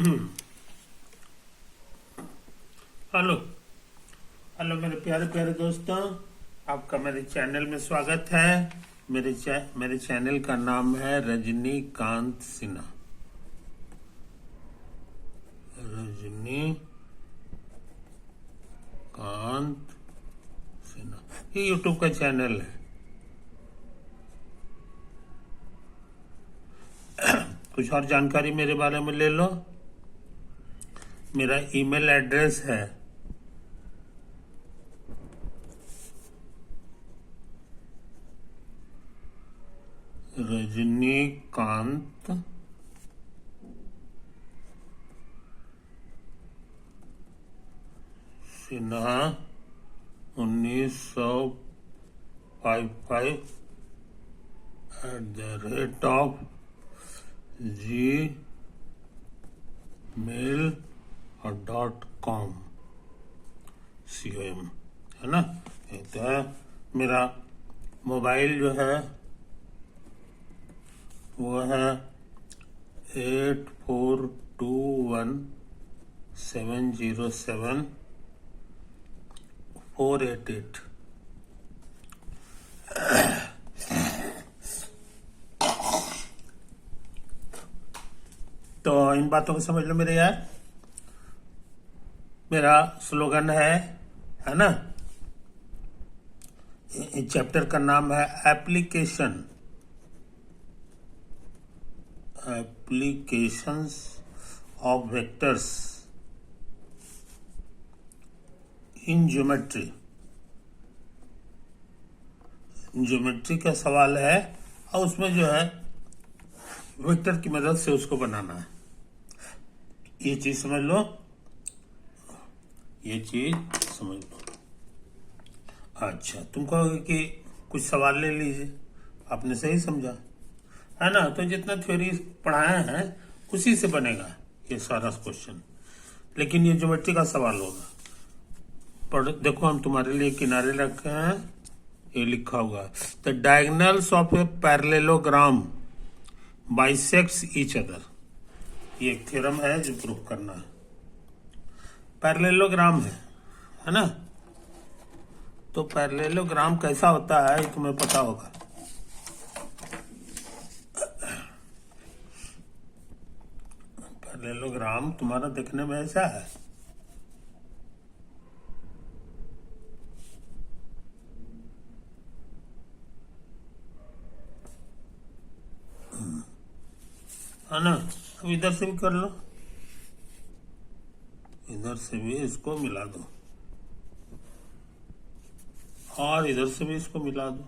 Hello hello मेरे प्यारे प्यारे दोस्तों, आपका मेरे चैनल में स्वागत है। मेरे चैनल का नाम है रजनीकांत सिन्हा। रजनीकांत सिन्हा ये यूट्यूब का चैनल है। कुछ और जानकारी मेरे बारे में ले लो। मेरा ईमेल एड्रेस है रजनीकांत सिन्हा 1955 @gmail.com है ना। ये तो है। मेरा मोबाइल जो है वो है 8421707488। तो इन बातों को समझ लो मेरे यार। मेरा स्लोगन है ना। इस चैप्टर का नाम है applications of vectors in geometry का सवाल है, और उसमें जो है वेक्टर की मदद से उसको बनाना है। ये चीज समझ लो। अच्छा, तुम कहोगे कि कुछ सवाल ले लीजिए, आपने सही समझा है ना। तो जितना थ्योरी पढ़ाए हैं उसी से बनेगा ये सारा क्वेश्चन, लेकिन ये ज्योमेट्री का सवाल होगा। पढ़ देखो, हम तुम्हारे लिए किनारे रखे हैं, ये लिखा हुआ the diagonals of a parallelogram bisects each other. ये एक थ्योरम है जो प्रूफ करना है। पैरेललोग्राम है ना। तो पैरेललोग्राम कैसा होता है ये तुम्हें पता होगा। पैरेललोग्राम तुम्हारा देखने में ऐसा है। है ना। अब इधर से भी कर लो, इधर से भी इसको मिला दो, और इधर से भी इसको मिला दो।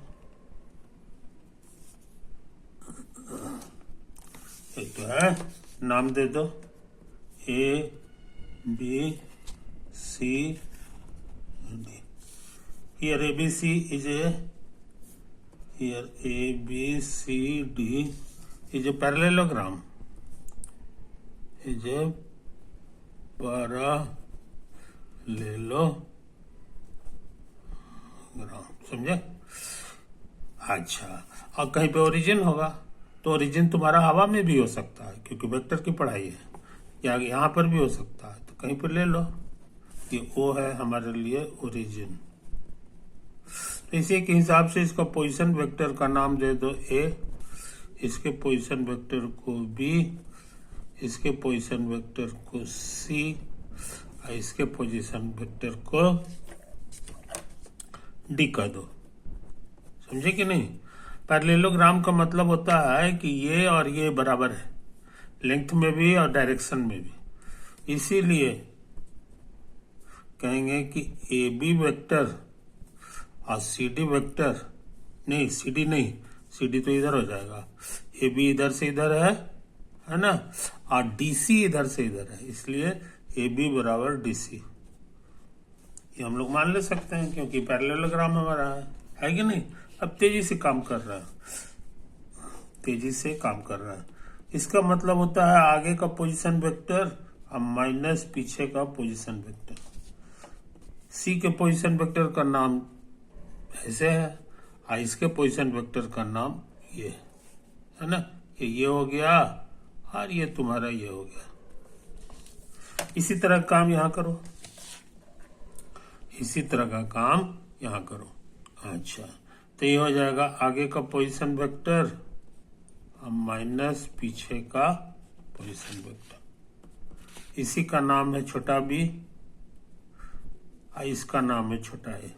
एक तो है, नाम दे दो ABC D। Here ABC is a parallelogram. Is a parallelogram, समझे। अच्छा, और कहीं पे ओरिजिन होगा तो ओरिजिन तुम्हारा हवा में भी हो सकता है, क्योंकि वेक्टर की पढ़ाई है। या यहाँ पर भी हो सकता है, तो कहीं पर ले लो कि वो है हमारे लिए ओरिजिन। तो इसी के हिसाब से इसका पोजीशन वेक्टर का नाम दे दो A, इसके पोजीशन वेक्टर को B, इसके पोजीशन वेक्टर को C, और इसके पोजीशन वेक्टर को D कर दो। समझे कि नहीं। पैरेललोग्राम का मतलब होता है कि ये और ये बराबर है, लेंथ में भी और डायरेक्शन में भी। इसीलिए कहेंगे कि AB वेक्टर और CD वेक्टर नहीं, CD तो इधर हो जाएगा। AB इधर से इधर है ना, और DC इधर से इधर है, इसलिए AB बराबर DC। ये हम लोग मान ले सकते हैं, क्योंकि पैरेललोग्राम हमारा है कि नहीं। अब तेजी से काम कर रहा है, इसका मतलब होता है आगे का पोजीशन वेक्टर और माइनस पीछे का पोजीशन वेक्टर। C के पोजीशन वेक्टर का नाम ऐसे है, और इसके पोजीशन वेक्टर का नाम ये है ना। ये हो गया और ये तुम्हारा ये हो गया। इसी तरह का काम यहाँ करो, इसी तरह का काम यहाँ करो। अच्छा, तो ये हो जाएगा आगे का पोजीशन वेक्टर माइनस पीछे का पोजीशन वेक्टर। इसी का नाम है छोटा बी, इसका नाम है छोटा ए।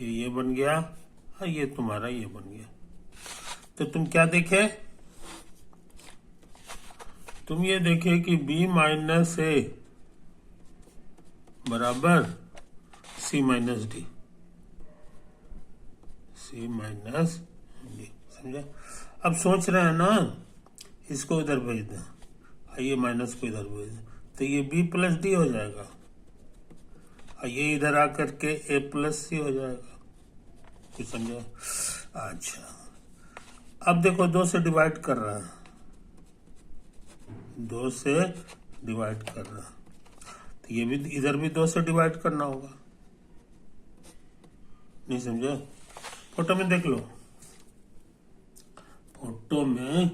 ये बन गया और ये तुम्हारा ये बन गया। तो तुम क्या देखे? तुम ये देखे कि b माइनस ए बराबर c minus D, c minus D. समझे? अब सोच रहे हैं ना, इसको इधर भेज दें, ये माइनस को इधर भेज दें, तो ये b प्लस डी हो जाएगा, और ये इधर आकर के a प्लस सी हो जाएगा। कुछ समझे? अच्छा, अब देखो 2 से डिवाइड कर रहा है, 2 से डिवाइड कर रहा है, तो ये भी इधर भी 2 से डिवाइड करना होगा। नहीं समझे? फोटो में देख लो, फोटो में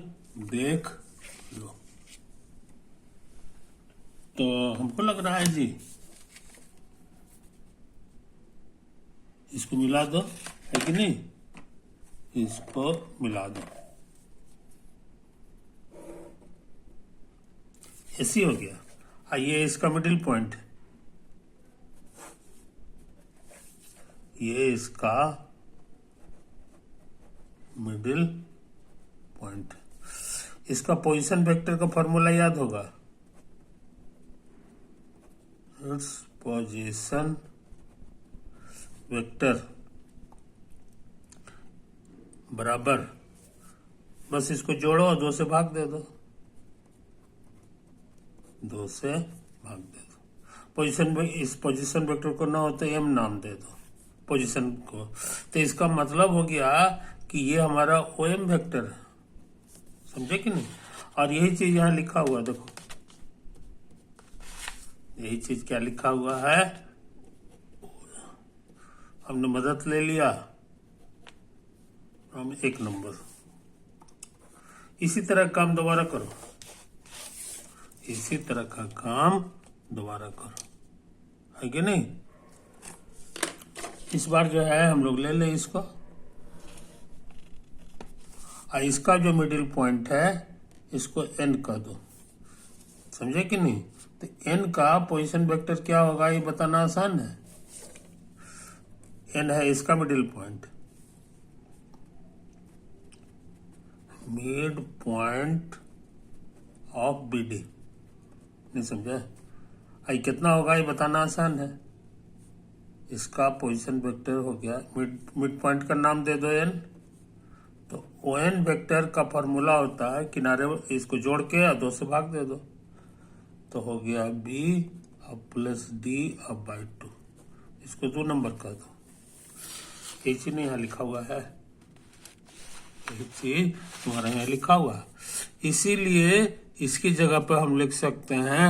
देख लो। तो हमको लग रहा है जी, इसको मिला दो, है कि नहीं? इसको मिला दो, ऐसी हो गया। ये इसका मिडिल पॉइंट, ये इसका मिडिल पॉइंट। इसका पोजीशन वेक्टर का फॉर्मूला याद होगा, पोजीशन वेक्टर बराबर, बस इसको जोड़ो और 2 से भाग दे दो, 2 से भाग दे दो। पोजीशन, इस पोजीशन वेक्टर को ना हो तो m नाम दे दो पोजीशन को। तो इसका मतलब हो गया कि ये हमारा OM वेक्टर है। समझे कि नहीं? और यही चीज यहां लिखा हुआ, देखो यही चीज क्या लिखा हुआ है, हमने मदद ले लिया, हम 1 नंबर। इसी तरह काम दोबारा करो, इसी तरह का काम दोबारा करो, है कि नहीं? इस बार जो है हम लोग ले ले इसको, और इसका जो मिडिल पॉइंट है इसको n कह दो। समझे कि नहीं? तो n का पोजीशन वेक्टर क्या होगा ये बताना आसान है। n है इसका middle point, mid point of BD। नहीं समझा? आई कितना होगा ये बताना आसान है। इसका पोजीशन वेक्टर हो गया, मिड पॉइंट का नाम दे दो n। तो ON वेक्टर का फॉर्मूला होता है किनारे इसको जोड़ के और 2 से भाग दे दो, तो हो गया b अब प्लस d अब बाई 2। इसको 2 नंबर कर दो। ये चीज नहीं यहाँ लिखा हुआ है, ये चीज तुम्हारा यहाँ लिखा हुआ है, इसीलिए इसकी जगह पर हम लिख सकते हैं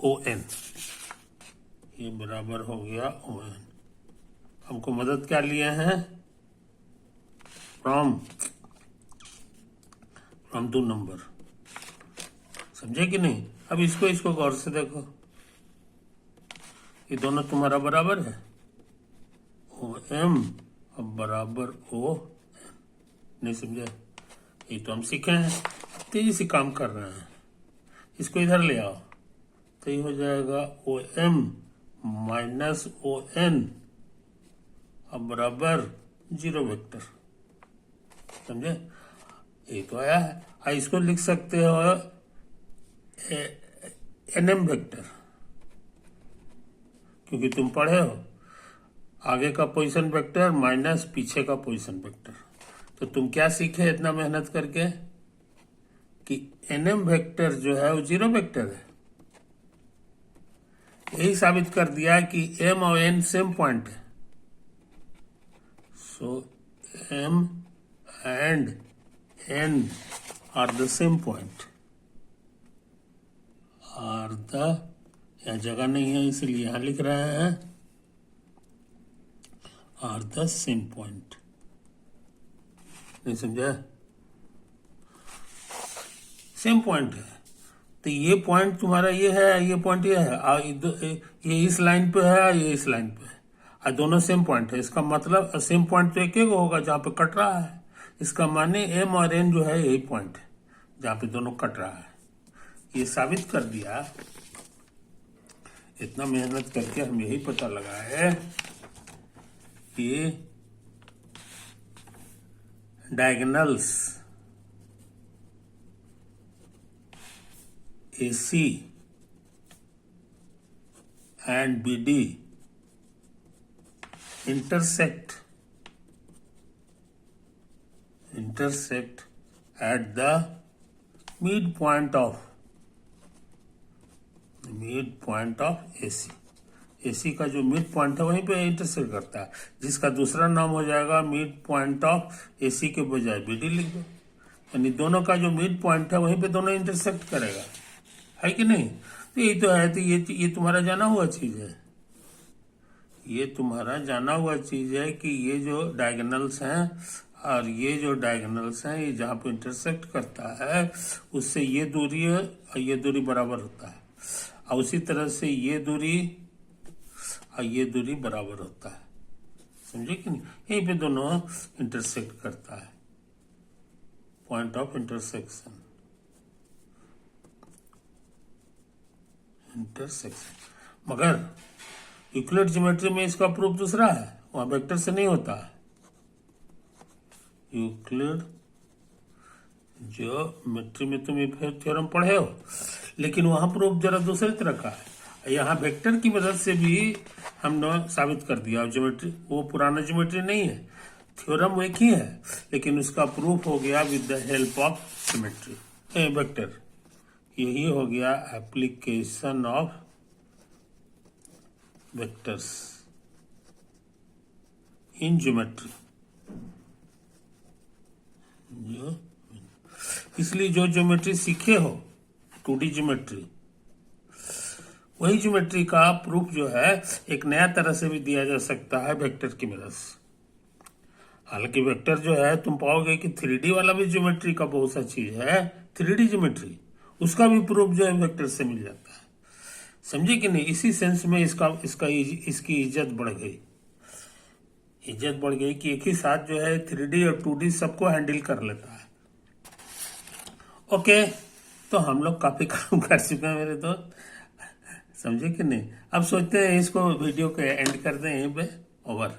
ON। ये बराबर हो गया ON। हमको मदद क्या लिए हैं? From 2 number. समझे कि नहीं? अब इसको गौर से देखो, ये दोनों तुम्हारा बराबर है, OM अब बराबर ON। नहीं समझे? ये तो हम सीखे हैं, तेजी से काम कर रहे हैं। इसको इधर ले आओ, तो ये हो जाएगा OM माइनस ON अब बराबर 0 वेक्टर। समझे? ये तो आया है। इसको लिख सकते हो NM वेक्टर, क्योंकि तुम पढ़े हो आगे का पोजीशन वेक्टर माइनस पीछे का पोजीशन वेक्टर। तो तुम क्या सीखे इतना मेहनत करके कि NM वेक्टर जो है वो 0 वेक्टर है। यही साबित कर दिया कि M और N सेम पॉइंट है। So M and N are the same point, are the, यहाँ जगह नहीं है इसलिए यहाँ लिख रहे हैं are the same point। नहीं समझा? सेम पॉइंट है, तो ये पॉइंट तुम्हारा ये है, ये पॉइंट ये है, ये इस लाइन पे है, ये इस लाइन पे है, और दोनों सेम पॉइंट है। इसका मतलब सेम पॉइंट तो एक एक होगा जहाँ पे कट रहा है। इसका माने एम और एन जो है यही पॉइंट है जहाँ पे दोनों कट रहा है। ये साबित कर दिया। इतना मेहनत करके हम यही पता लगा है कि diagonals AC and BD intersect at the midpoint of AC। AC का जो मिड पॉइंट है वहीं पे इंटरसेक्ट करता है, जिसका दूसरा नाम हो जाएगा मिड पॉइंट ऑफ AC के बजाय BD लिख दो। यानी दोनों का जो मिड पॉइंट है वहीं पे दोनों इंटरसेक्ट करेगा, है कि नहीं? तो यही तो है। तो ये तुम्हारा जाना हुआ चीज है, ये तुम्हारा जाना हुआ चीज है कि ये जो डायगोनल्स हैं और ये जो डायगोनल्स हैं, ये जहाँ पे इंटरसेक्ट करता है उससे ये दूरी है और ये दूरी बराबर होता है, और उसी तरह से ये दूरी और ये दूरी बराबर होता है। समझे कि नहीं? यहीं पे दोनों इंटरसेक्ट करता है, पॉइंट ऑफ इंटरसेक्शन। मगर यूक्लिड ज्योमेट्री में इसका प्रूफ दूसरा है, वहां वेक्टर से नहीं होता है। यूक्लिड ज्योमेट्री में तुम ये थ्योरम पढ़े हो, लेकिन वहां प्रूफ जरा दूसरे तरह का है। यहाँ वेक्टर की मदद से भी हमने साबित कर दिया। ज्योमेट्री वो पुराना ज्योमेट्री नहीं है, थ्योरम एक ही है, लेकिन उसका प्रूफ हो गया with the help of geometry, vector. यही हो गया application of vectors in geometry. इसलिए जो ज्योमेट्री सीखे हो 2D ज्योमेट्री, वही ज्योमेट्री का प्रूफ जो है एक नया तरह से भी दिया जा सकता है वेक्टर की मदद से। हालांकि वेक्टर जो है तुम पाओगे कि 3D वाला भी ज्योमेट्री का बहुत सा चीज है, 3D ज्योमेट्री, उसका भी प्रूफ जो है वेक्टर से मिल जाता है। समझे कि नहीं? इसी सेंस में इसकी इज्जत बढ़ गई। इज्जत बढ़ गई कि एक ही साथ जो है 3D और 2D सबको हैंडल कर लेता है। ओके, तो हम लोग काफी काम कर चुके हैं मेरे दोस्त, समझे कि नहीं? अब सोचते हैं इसको वीडियो को एंड कर दें यहीं पे, ओवर।